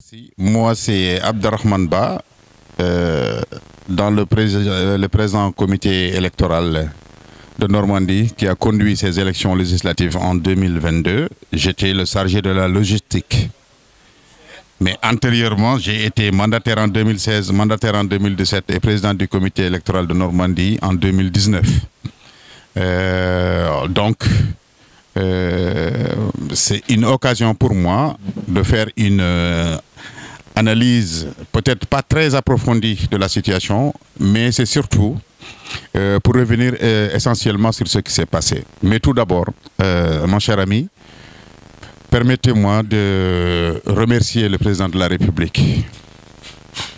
Merci. Moi, c'est Abderrahman Ba, dans le présent comité électoral de Normandie qui a conduit ces élections législatives en 2022. J'étais le chargé de la logistique. Mais antérieurement, j'ai été mandataire en 2016, mandataire en 2017 et président du comité électoral de Normandie en 2019. C'est une occasion pour moi de faire une analyse peut-être pas très approfondie de la situation, mais c'est surtout pour revenir essentiellement sur ce qui s'est passé. Mais tout d'abord, mon cher ami, permettez-moi de remercier le président de la République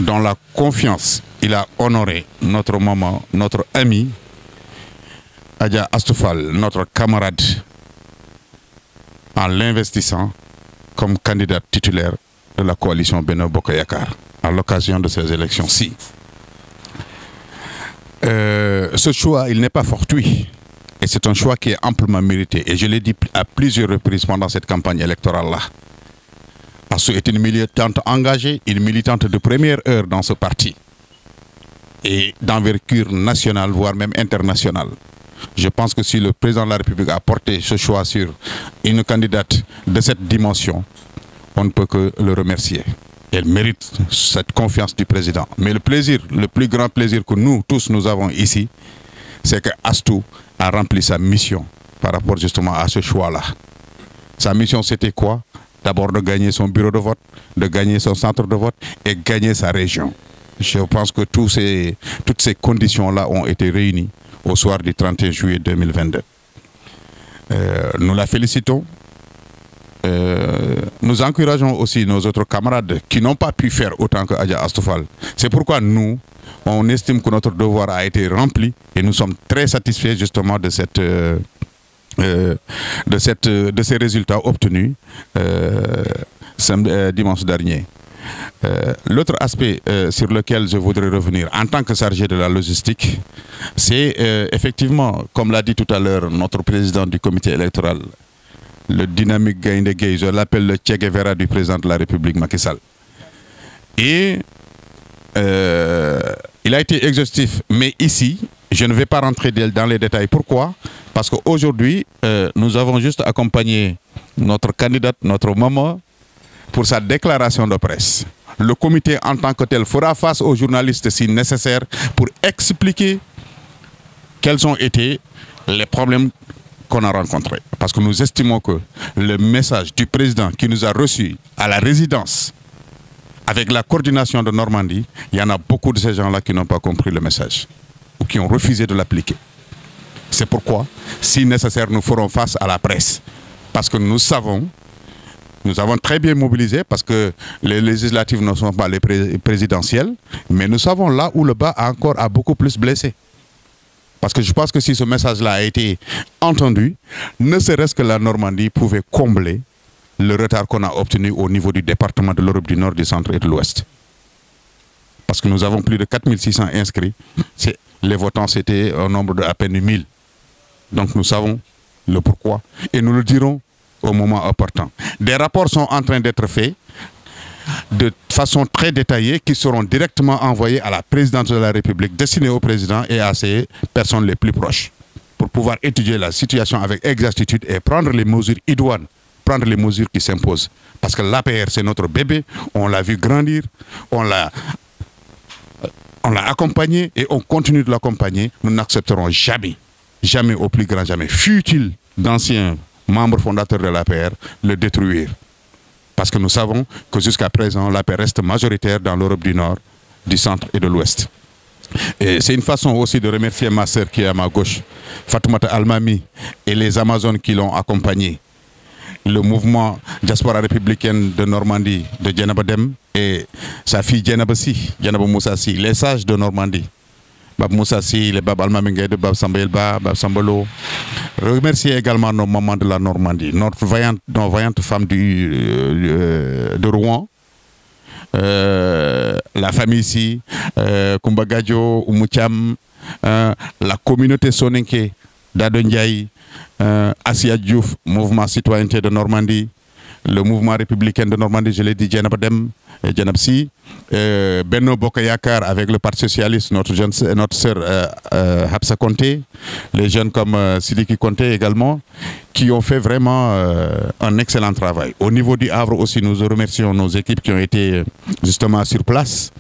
dont la confiance il a honoré notre maman, notre ami, Adja Astou Fall, notre camarade, en l'investissant comme candidat titulaire de la coalition Benno Bokk Yakaar à l'occasion de ces élections-ci. Ce choix, il n'est pas fortuit. Et c'est un choix qui est amplement mérité. Et je l'ai dit à plusieurs reprises pendant cette campagne électorale-là. Astou est une militante engagée, une militante de première heure dans ce parti. Et d'envergure nationale, voire même internationale. Je pense que si le président de la République a porté ce choix sur une candidate de cette dimension, on ne peut que le remercier. Elle mérite cette confiance du président. Mais le plaisir, le plus grand plaisir que nous tous nous avons ici, c'est que Astou a rempli sa mission par rapport justement à ce choix-là. Sa mission, c'était quoi? D'abord de gagner son bureau de vote, de gagner son centre de vote et gagner sa région. Je pense que toutes ces conditions-là ont été réunies au soir du 31 juillet 2022. Nous la félicitons. Nous encourageons aussi nos autres camarades qui n'ont pas pu faire autant que Adja Astou Fall. C'est pourquoi nous, on estime que notre devoir a été rempli et nous sommes très satisfaits justement de ces résultats obtenus dimanche dernier. L'autre aspect sur lequel je voudrais revenir en tant que chargé de la logistique, c'est effectivement, comme l'a dit tout à l'heure notre président du comité électoral, le dynamique Gaïndé Gueye, je l'appelle le Che Guevara du président de la République, Macky Sall. Et il a été exhaustif, mais ici, je ne vais pas rentrer dans les détails. Pourquoi? Parce qu'aujourd'hui, nous avons juste accompagné notre candidate, notre maman, pour sa déclaration de presse. Le comité en tant que tel fera face aux journalistes si nécessaire pour expliquer quels ont été les problèmes qu'on a rencontrés. Parce que nous estimons que le message du président qui nous a reçus à la résidence avec la coordination de Normandie, il y en a beaucoup de ces gens-là qui n'ont pas compris le message ou qui ont refusé de l'appliquer. C'est pourquoi, si nécessaire, nous ferons face à la presse. Parce que nous avons très bien mobilisé parce que les législatives ne sont pas les présidentielles, mais nous savons là où le bas a beaucoup plus blessé. Parce que je pense que si ce message-là a été entendu, ne serait-ce que la Normandie pouvait combler le retard qu'on a obtenu au niveau du département de l'Europe du Nord, du Centre et de l'Ouest. Parce que nous avons plus de 4600 inscrits. Les votants, c'était un nombre de à peine 1000. Donc nous savons le pourquoi et nous le dirons au moment opportun. Des rapports sont en train d'être faits de façon très détaillée qui seront directement envoyés à la présidence de la République, destinés au président et à ses personnes les plus proches, pour pouvoir étudier la situation avec exactitude et prendre les mesures idoines, prendre les mesures qui s'imposent. Parce que l'APR, c'est notre bébé, on l'a vu grandir, on l'a accompagné et on continue de l'accompagner. Nous n'accepterons jamais, jamais au plus grand jamais, fut-il d'anciens membres fondateurs de l'APR, le détruire. Parce que nous savons que jusqu'à présent, l'APR reste majoritaire dans l'Europe du Nord, du Centre et de l'Ouest. Et c'est une façon aussi de remercier ma sœur qui est à ma gauche, Fatoumata Almami, et les Amazones qui l'ont accompagnée. Le mouvement diaspora républicaine de Normandie, de Djenaba Dem, et sa fille Djenaba Si, Djenaba Moussa Si, les sages de Normandie. Bab Moussa Si, les Bab Almamingé de Bab Sambelba, Bab Sambolo. Remercier également nos mamans de la Normandie, nos vaillantes femmes de Rouen, la famille ici, Koumba Gadjo, Oumoucham, la communauté Soninké, Dado Ndiaye, Assia Diouf, mouvement citoyenneté de Normandie, le mouvement républicain de Normandie, je l'ai dit, Djenab Dem, Djenab Si, Benno Bokayakar avec le Parti Socialiste, notre sœur Hapsa Conté, les jeunes comme Sidiki Conté également, qui ont fait vraiment un excellent travail. Au niveau du Havre aussi, nous remercions nos équipes qui ont été justement sur place